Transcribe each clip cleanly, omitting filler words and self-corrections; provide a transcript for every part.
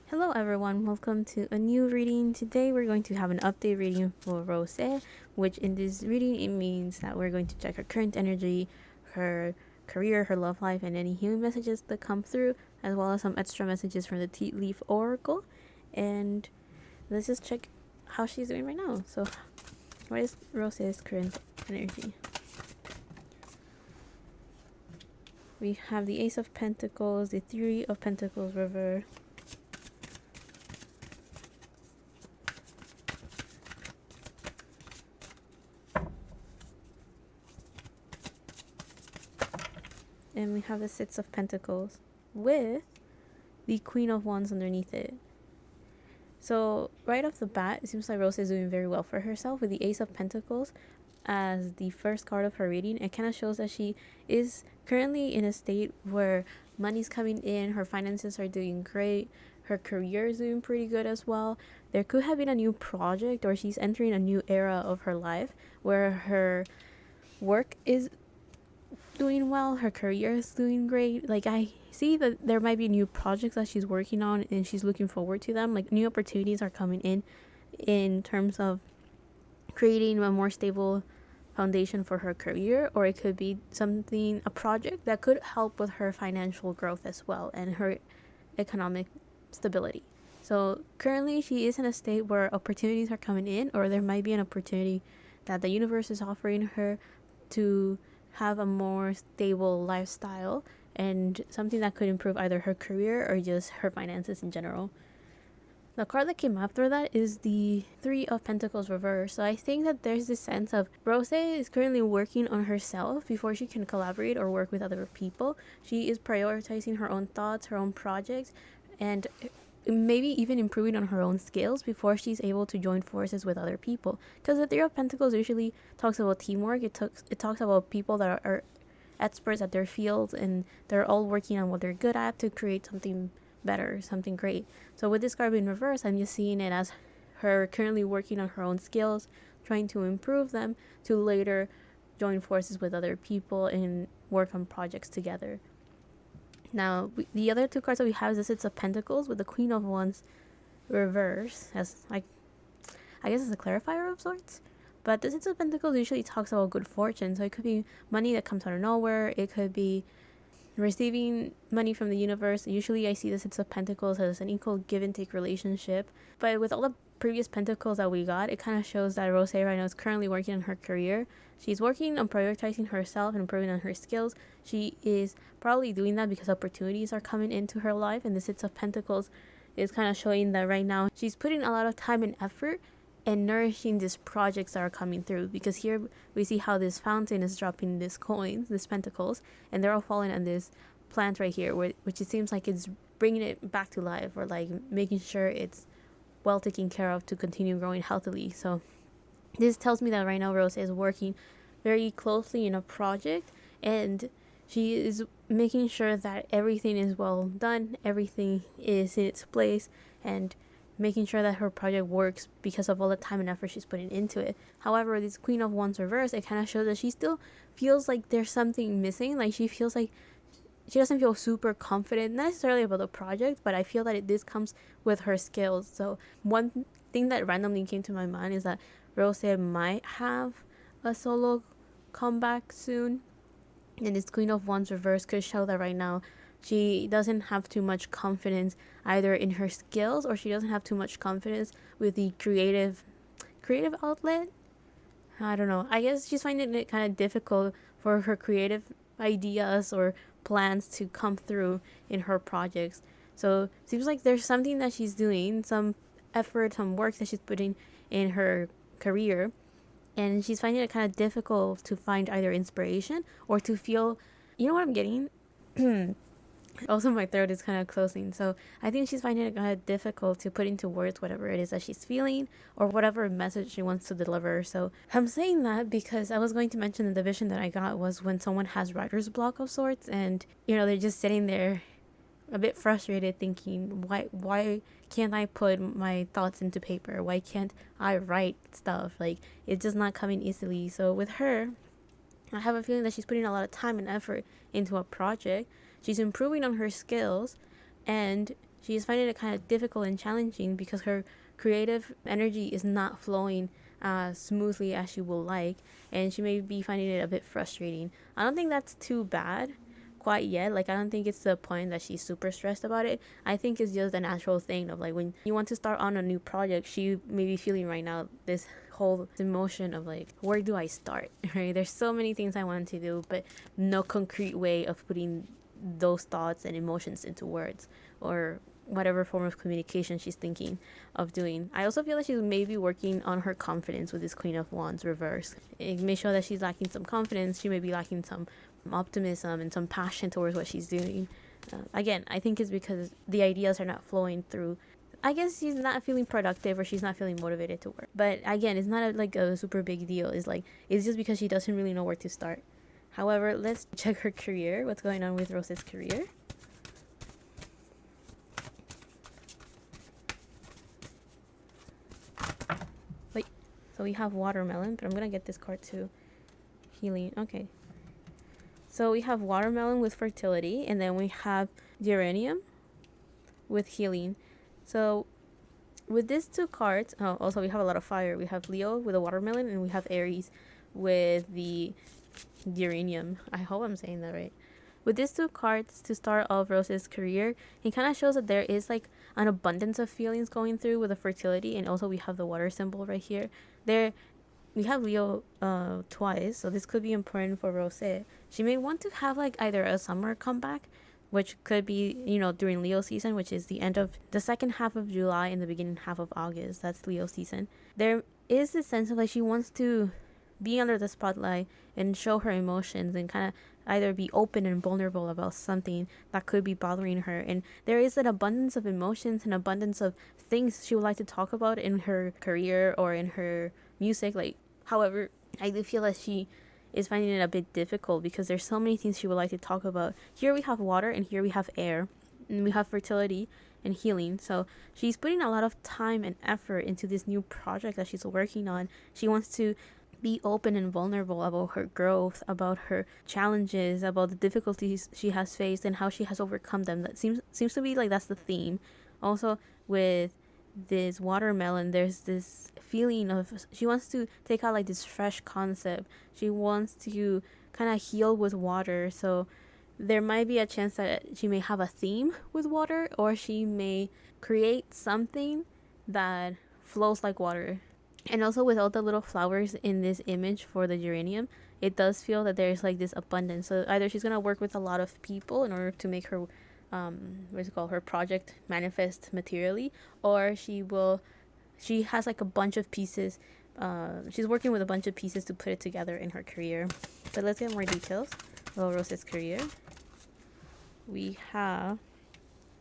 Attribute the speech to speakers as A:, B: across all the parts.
A: Hello everyone, welcome to a new reading. Today we're going to have an update reading for Rose, which in this reading it means that we're going to check her current energy, her career, her love life, and any healing messages that come through, as well as some extra messages from the Tea Leaf Oracle. And let's just check how she's doing right now. So what is Rose's current energy? We have the Ace of Pentacles, the Three of Pentacles River, and we have the Six of Pentacles with the Queen of Wands underneath it. So right off the bat, it seems like Rose is doing very well for herself with the Ace of Pentacles as the first card of her reading. It kind of shows that she is currently in a state where money's coming in, her finances are doing great, her career is doing pretty good as well. There could have been a new project, or she's entering a new era of her life where her work is doing well, her career is doing great. Like, I see that there might be new projects that she's working on and she's looking forward to them. Like, new opportunities are coming in terms of creating a more stable foundation for her career, or it could be a project that could help with her financial growth as well and her economic stability. So currently she is in a state where opportunities are coming in, or there might be an opportunity that the universe is offering her to have a more stable lifestyle and something that could improve either her career or just her finances in general. The card that came after that is the Three of Pentacles reverse. So I think that there's this sense of Rose is currently working on herself before she can collaborate or work with other people. She is prioritizing her own thoughts, her own projects, and maybe even improving on her own skills before she's able to join forces with other people. Because the Three of Pentacles usually talks about teamwork. It talks about people that are experts at their fields and they're all working on what they're good at to create something better, something great. So with this card in reverse, I'm just seeing it as her currently working on her own skills, trying to improve them to later join forces with other people and work on projects together. Now, the other two cards that we have is the Six of Pentacles with the Queen of Wands reverse, as like, I guess it's a clarifier of sorts. But the Six of Pentacles usually talks about good fortune, so it could be money that comes out of nowhere. It could be receiving money from the universe. Usually I see the Six of Pentacles as an equal give and take relationship. But with all the previous pentacles that we got, it kind of shows that Rose right now is currently working on her career. She's working on prioritizing herself and improving on her skills. She is probably doing that because opportunities are coming into her life, and the Six of Pentacles is kind of showing that right now she's putting a lot of time and effort and nourishing these projects that are coming through, because here we see how this fountain is dropping these coins, these pentacles, and they're all falling on this plant right here, which it seems like it's bringing it back to life, or like making sure it's well taken care of to continue growing healthily. So this tells me that right now Rose is working very closely in a project, and she is making sure that everything is well done, everything is in its place, and making sure that her project works because of all the time and effort she's putting into it. However, this Queen of Wands reverse, it kind of shows that she still feels like there's something missing. Like, she feels like she doesn't feel super confident, not necessarily about the project, but I feel that this comes with her skills. So one thing that randomly came to my mind is that Rose might have a solo comeback soon, and this Queen of Wands reverse could show that right now she doesn't have too much confidence either in her skills, or she doesn't have too much confidence with the creative outlet. I don't know. I guess she's finding it kind of difficult for her creative ideas or plans to come through in her projects. So it seems like there's something that she's doing, some effort, some work that she's putting in her career, and she's finding it kind of difficult to find either inspiration or to feel, you know what I'm getting? Also, my throat is kind of closing, so I think she's finding it kind of difficult to put into words whatever it is that she's feeling or whatever message she wants to deliver. So I'm saying that because I was going to mention the vision that I got was when someone has writer's block of sorts, and they're just sitting there a bit frustrated thinking, why can't I put my thoughts into paper? Why can't I write stuff? Like, it's just not coming easily. So with her, I have a feeling that she's putting a lot of time and effort into a project. She's improving on her skills, and she is finding it kind of difficult and challenging because her creative energy is not flowing as smoothly as she will like, and she may be finding it a bit frustrating. I don't think that's too bad quite yet. Like, I don't think it's the point that she's super stressed about it. I think it's just a natural thing of like when you want to start on a new project, she may be feeling right now this whole emotion of like, where do I start? Right? There's so many things I want to do, but no concrete way of putting those thoughts and emotions into words or whatever form of communication she's thinking of doing. I also feel that she's maybe working on her confidence with this Queen of Wands reverse. It may show that she's lacking some confidence. She may be lacking some optimism and some passion towards what she's doing. Again, I think it's because the ideas are not flowing through. I guess she's not feeling productive or she's not feeling motivated to work. But again, it's not like a super big deal. It's just because she doesn't really know where to start. However, let's check her career. What's going on with Rose's career? Wait, so we have watermelon, but I'm gonna get this card too. Healing. Okay. So we have watermelon with fertility, and then we have geranium with healing. So with these two cards, oh, also we have a lot of fire. We have Leo with a watermelon, and we have Aries with the geranium. I hope I'm saying that right. With these two cards to start off Rose's career, it kind of shows that there is like an abundance of feelings going through with the fertility, and also we have the water symbol right here. There, we have Leo twice, so this could be important for Rose. She may want to have like either a summer comeback, which could be, during Leo season, which is the end of the second half of July and the beginning half of August. That's Leo season. There is this sense of like she wants to be under the spotlight and show her emotions and kind of either be open and vulnerable about something that could be bothering her. And there is an abundance of emotions and abundance of things she would like to talk about in her career or in her music. Like, however, I do feel that she is finding it a bit difficult because there's so many things she would like to talk about. Here we have water and here we have air, and we have fertility and healing. So she's putting a lot of time and effort into this new project that she's working on. She wants to be open and vulnerable about her growth, about her challenges, about the difficulties she has faced and how she has overcome them. That seems to be like that's the theme. Also with this watermelon, there's this feeling of she wants to take out like this fresh concept. She wants to kind of heal with water. So there might be a chance that she may have a theme with water, or she may create something that flows like water. And also with all the little flowers in this image for the geranium, it does feel that there's like this abundance. So either she's gonna work with a lot of people in order to make her her project manifest materially, or she has like a bunch of pieces. She's working with a bunch of pieces to put it together in her career. But let's get more details about Rose's career. We have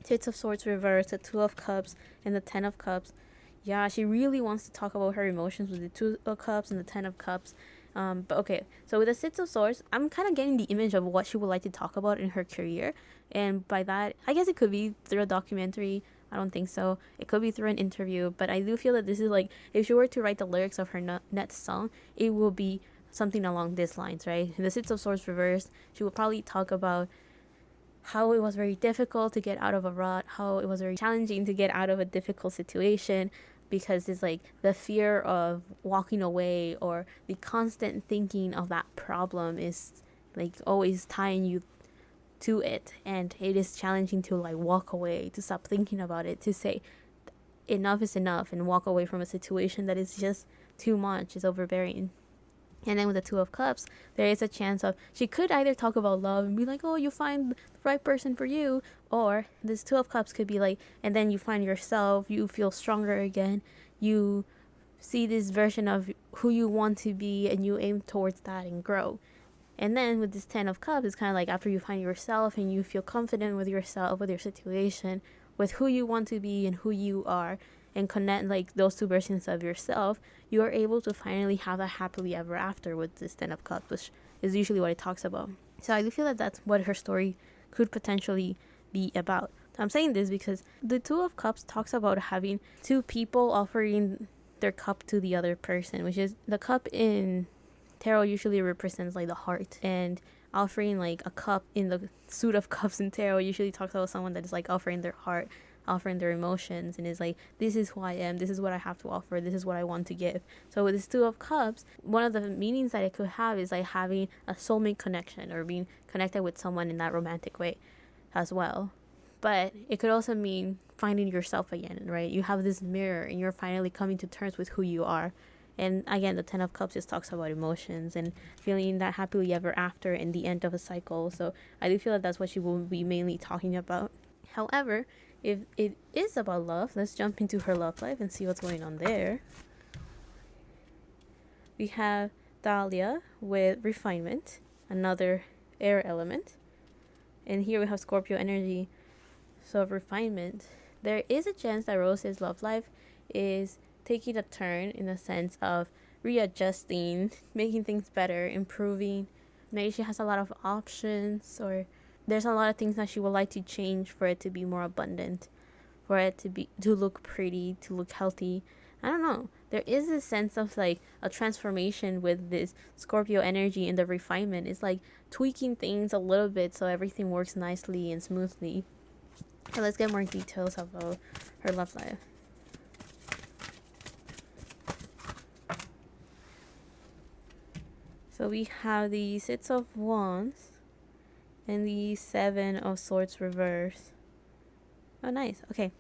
A: Six of Swords reversed, the Two of Cups, and the Ten of Cups. Yeah, she really wants to talk about her emotions with the Two of Cups and the Ten of Cups. But okay, so with the Six of Swords, I'm kind of getting the image of what she would like to talk about in her career. And by that, I guess it could be through a documentary. I don't think so. It could be through an interview. But I do feel that this is like, if she were to write the lyrics of her next song, it will be something along these lines, right? The Six of Swords reversed, she will probably talk about how it was very difficult to get out of a rut, how it was very challenging to get out of a difficult situation, because it's like the fear of walking away or the constant thinking of that problem is like always tying you to it, and it is challenging to like walk away, to stop thinking about it, to say enough is enough and walk away from a situation that is just too much, is overbearing. And then with the Two of Cups, there is a chance of she could either talk about love and be like, oh, you find the right person for you, or this Two of Cups could be like, and then you find yourself, you feel stronger again, you see this version of who you want to be and you aim towards that and grow. And then with this Ten of Cups, it's kind of like after you find yourself and you feel confident with yourself, with your situation, with who you want to be and who you are, and connect like those two versions of yourself, you are able to finally have a happily ever after with this Ten of Cups, which is usually what it talks about. So I do feel that that's what her story could potentially be about. I'm saying this because the Two of Cups talks about having two people offering their cup to the other person, which is the cup in tarot usually represents like the heart, and offering like a cup in the suit of cups in tarot usually talks about someone that is like offering their heart, offering their emotions and is like, this is who I am, this is what I have to offer, this is what I want to give. So with this Two of Cups, one of the meanings that it could have is like having a soulmate connection or being connected with someone in that romantic way as well. But it could also mean finding yourself again, right? You have this mirror and you're finally coming to terms with who you are. And again, the Ten of Cups just talks about emotions and feeling that happily ever after in the end of a cycle. So I do feel that that's what she will be mainly talking about. However, if it is about love, let's jump into her love life and see what's going on there. We have Dahlia with refinement, another air element. And here we have Scorpio energy. So refinement. There is a chance that Rose's love life is taking a turn in the sense of readjusting, making things better, improving. Maybe she has a lot of options, or there's a lot of things that she would like to change for it to be more abundant, for it to look pretty, to look healthy. I don't know. There is a sense of like a transformation with this Scorpio energy, and the refinement is like tweaking things a little bit so everything works nicely and smoothly. So let's get more details about her love life. So we have the Six of Wands and the Seven of Swords reverse. Oh, nice. Okay.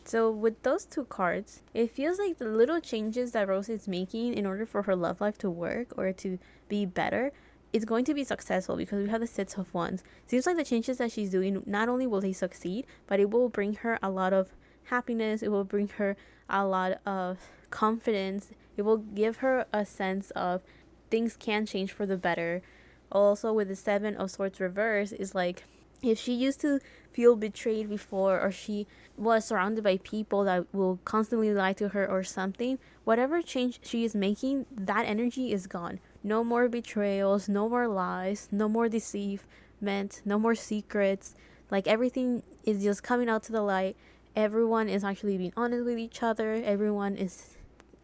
A: So with those two cards, it feels like the little changes that Rose is making in order for her love life to work or to be better, it's going to be successful because we have the Six of Wands. Seems like the changes that she's doing, not only will they succeed, but it will bring her a lot of happiness. It will bring her a lot of confidence. It will give her a sense of things can change for the better. Also with the Seven of Swords reverse is like, if she used to feel betrayed before, or she was surrounded by people that will constantly lie to her or something, whatever change she is making, that energy is gone. No more betrayals, no more lies, no more deceitment, no more secrets. Like everything is just coming out to the light. Everyone is actually being honest with each other. Everyone is,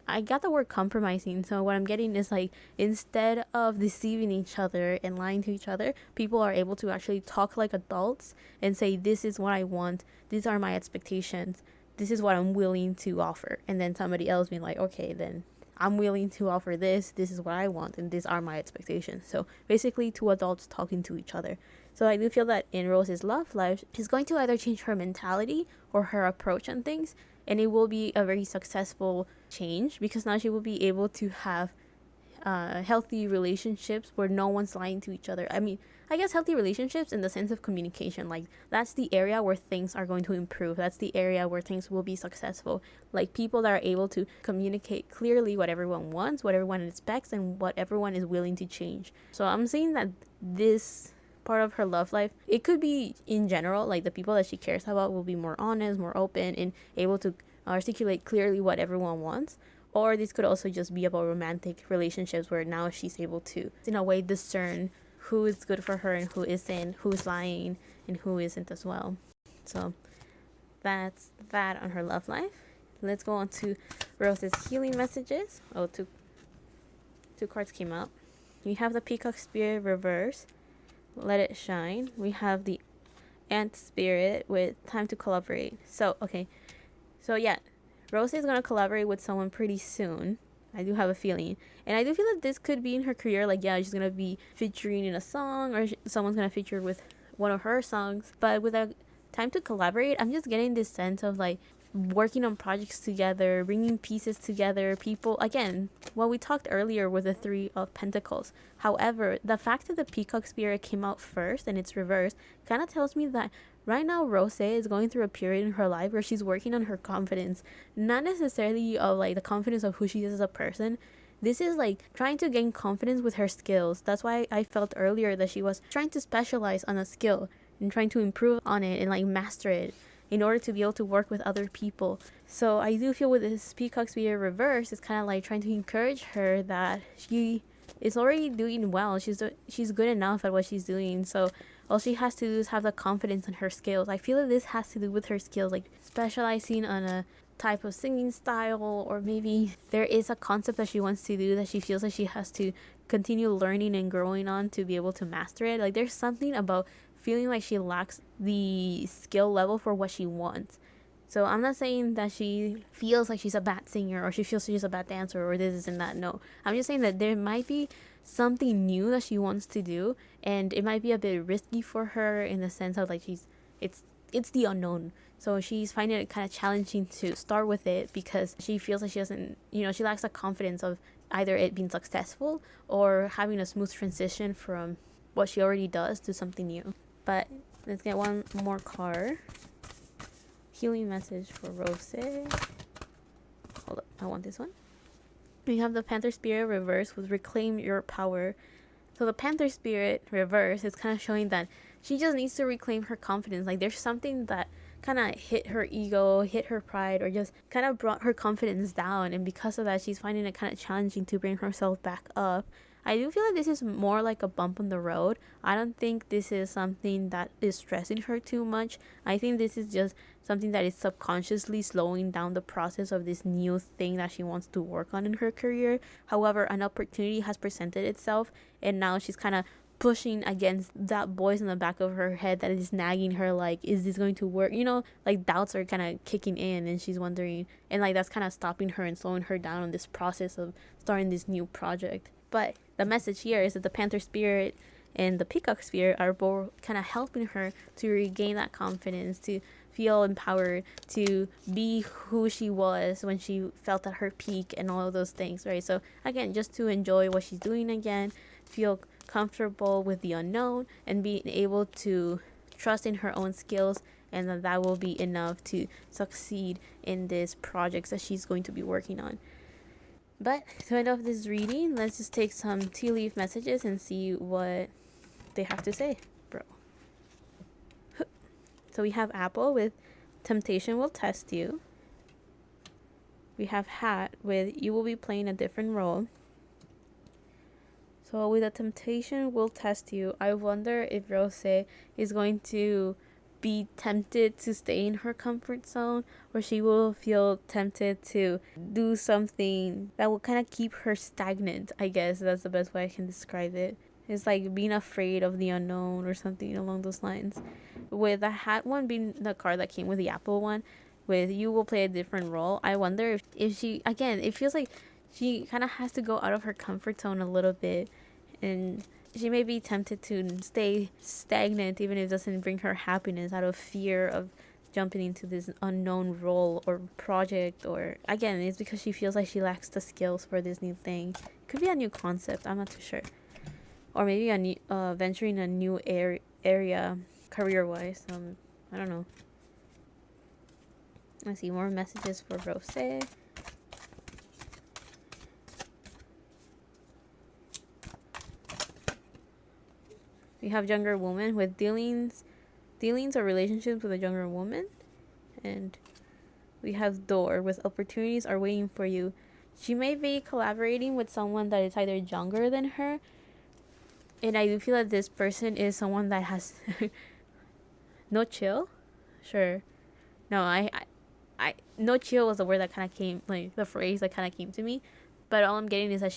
A: I got the word compromising, so what I'm getting is like, instead of deceiving each other and lying to each other, people are able to actually talk like adults and say, this is what I want, these are my expectations, this is what I'm willing to offer. And then somebody else being like, okay, then I'm willing to offer this is what I want, and these are my expectations. So basically two adults talking to each other. So I do feel that in Rose's love life, she's going to either change her mentality or her approach on things, and it will be a very successful change because now she will be able to have healthy relationships where no one's lying to each other. I mean, I guess healthy relationships in the sense of communication, like that's the area where things are going to improve. That's the area where things will be successful. Like people that are able to communicate clearly what everyone wants, what everyone expects, and what everyone is willing to change. So I'm saying that this part of her love life, it could be in general, like the people that she cares about will be more honest, more open, and able to articulate clearly what everyone wants. Or this could also just be about romantic relationships where now she's able to, in a way, discern who is good for her and who isn't, who's lying and who isn't as well. So that's that on her love life. Let's go on to Rose's healing messages. Oh, two cards came out. We have the Peacock Spirit reverse, Let It Shine. We have the Ant Spirit with Time to Collaborate. So, okay. So, yeah. Rose is going to collaborate with someone pretty soon. I do have a feeling. And I do feel that this could be in her career. Like, yeah, she's going to be featuring in a song, or someone's going to feature with one of her songs. But with a Time to Collaborate, I'm just getting this sense of like working on projects together, bringing pieces together, people, again, what we talked earlier with the Three of Pentacles. However, the fact that the Peacock Spirit came out first and it's reversed kind of tells me that right now Rose is going through a period in her life where she's working on her confidence, not necessarily of like the confidence of who she is as a person. This is like trying to gain confidence with her skills. That's why I felt earlier that she was trying to specialize on a skill and trying to improve on it and like master it in order to be able to work with other people. So I do feel with this Peacock Spirit reverse, it's kind of like trying to encourage her that she is already doing well. She's good enough at what she's doing. So all she has to do is have the confidence in her skills. I feel that this has to do with her skills, like specializing on a type of singing style, or maybe there is a concept that she wants to do that she feels like she has to continue learning and growing on to be able to master it. Like, there's something about feeling like she lacks the skill level for what she wants. So I'm not saying that she feels like she's a bad singer or she feels she's a bad dancer or this and that. No, I'm just saying that there might be something new that she wants to do, and it might be a bit risky for her in the sense of like it's it's the unknown. So she's finding it kind of challenging to start with it because she feels like she doesn't, she lacks the confidence of either it being successful or having a smooth transition from what she already does to something new. But let's get one more card. Healing message for Rose. Hold up, I want this one. We have the Panther Spirit reverse with reclaim your power. So the Panther Spirit reverse is kind of showing that she just needs to reclaim her confidence. Like there's something that kind of hit her ego, hit her pride, or just kind of brought her confidence down. And because of that, she's finding it kind of challenging to bring herself back up. I do feel like this is more like a bump on the road. I don't think this is something that is stressing her too much. I think this is just something that is subconsciously slowing down the process of this new thing that she wants to work on in her career. However, an opportunity has presented itself, and now she's kind of pushing against that voice in the back of her head that is nagging her, like, is this going to work? Like doubts are kind of kicking in, and she's wondering, and like that's kind of stopping her and slowing her down on this process of starting this new project. But the message here is that the Panther Spirit and the Peacock Spirit are both kind of helping her to regain that confidence, to feel empowered, to be who she was when she felt at her peak and all of those things, right? So again, just to enjoy what she's doing again, feel comfortable with the unknown, and being able to trust in her own skills, and that will be enough to succeed in these projects that she's going to be working on. But to end off this reading, let's just take some tea leaf messages and see what they have to say, bro. So we have Apple with temptation will test you. We have Hat with you will be playing a different role. So with the temptation will test you, I wonder if Rose is going to be tempted to stay in her comfort zone, or she will feel tempted to do something that will kind of keep her stagnant. I guess that's the best way I can describe it. It's like being afraid of the unknown or something along those lines. With the Hat one being the card that came with the Apple one, with you will play a different role, I wonder if she, again, it feels like she kind of has to go out of her comfort zone a little bit, and she may be tempted to stay stagnant even if it doesn't bring her happiness, out of fear of jumping into this unknown role or project. Or again, it's because she feels like she lacks the skills for this new thing. Could be a new concept, I'm not too sure. Or maybe a new venturing a new area career wise. I don't know. I see more messages for Rose. We have younger woman with dealings or relationships with a younger woman. And we have door with opportunities are waiting for you. She may be collaborating with someone that is either younger than her. And I do feel that this person is someone that has no chill. Sure. No, I no chill was the word that kind of came, like the phrase that kind of came to me. But all I'm getting is that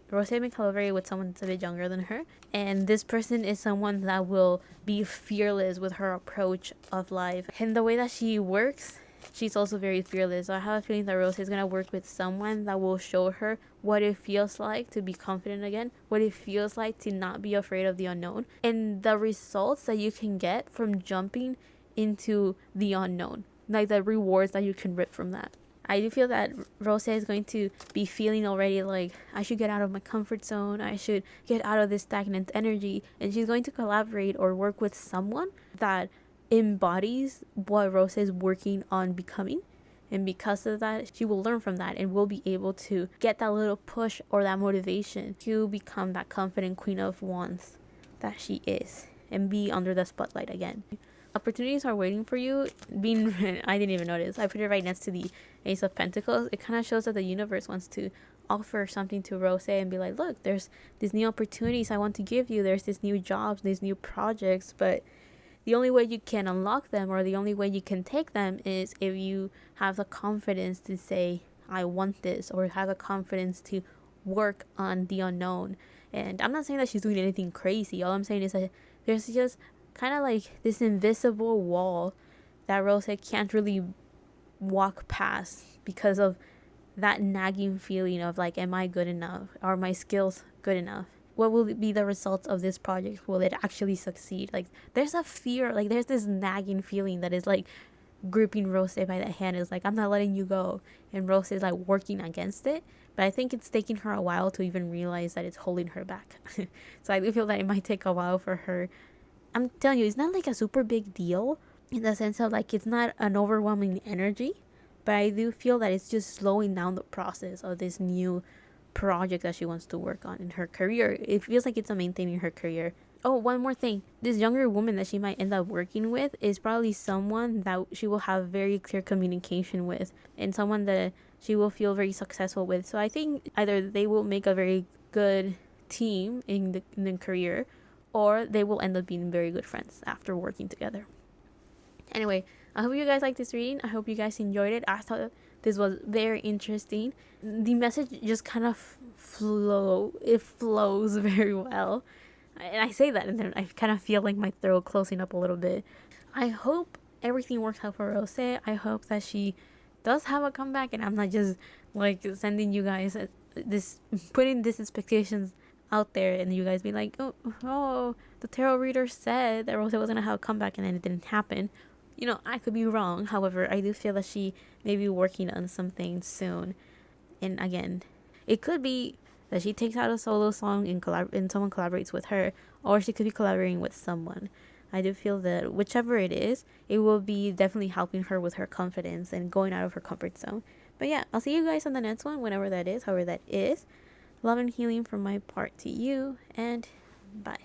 A: Rose may collaborate with someone that's a bit younger than her. And this person is someone that will be fearless with her approach of life. And the way that she works, she's also very fearless. So I have a feeling that Rose is going to work with someone that will show her what it feels like to be confident again, what it feels like to not be afraid of the unknown, and the results that you can get from jumping into the unknown, like the rewards that you can rip from that. I do feel that Rose is going to be feeling already like, I should get out of my comfort zone, I should get out of this stagnant energy, and she's going to collaborate or work with someone that embodies what Rose is working on becoming. And because of that, she will learn from that and will be able to get that little push or that motivation to become that confident Queen of Wands that she is and be under the spotlight again. Opportunities are waiting for you. I didn't even notice. I put it right next to the Ace of Pentacles. It kind of shows that the universe wants to offer something to Rose and be like, look, there's these new opportunities I want to give you. There's these new jobs, these new projects, but the only way you can unlock them, or the only way you can take them, is if you have the confidence to say, I want this, or have the confidence to work on the unknown. And I'm not saying that she's doing anything crazy. All I'm saying is that there's just kind of like this invisible wall that Rose can't really walk past because of that nagging feeling of like, am I good enough? Are my skills good enough? What will be the results of this project? Will it actually succeed? Like, there's a fear, like there's this nagging feeling that is like gripping Rose by the hand. Is like, I'm not letting you go, and Rose is like working against it. But I think it's taking her a while to even realize that it's holding her back. So I do feel that it might take a while for her. I'm telling you, it's not like a super big deal in the sense of like it's not an overwhelming energy, but I do feel that it's just slowing down the process of this new project that she wants to work on in her career. It feels like it's a maintaining her career. Oh, one more thing. This younger woman that she might end up working with is probably someone that she will have very clear communication with, and someone that she will feel very successful with. So I think either they will make a very good team in the career, or they will end up being very good friends after working together. Anyway, I hope you guys liked this reading. I hope you guys enjoyed it. I thought this was very interesting. The message just kind of flows very well. And I say that and then I kind of feel like my throat closing up a little bit. I hope everything works out for Rose. I hope that she does have a comeback, and I'm not just like sending you guys this, putting these expectations out there, and you guys be like, oh, the tarot reader said that Rose was gonna have a comeback, and then it didn't happen. You know, I could be wrong. However, I do feel that she may be working on something soon. And again, it could be that she takes out a solo song and someone collaborates with her, or she could be collaborating with someone. I do feel that whichever it is, it will be definitely helping her with her confidence and going out of her comfort zone. But yeah, I'll see you guys on the next one, whenever that is, however that is. Love and healing from my part to you, and bye.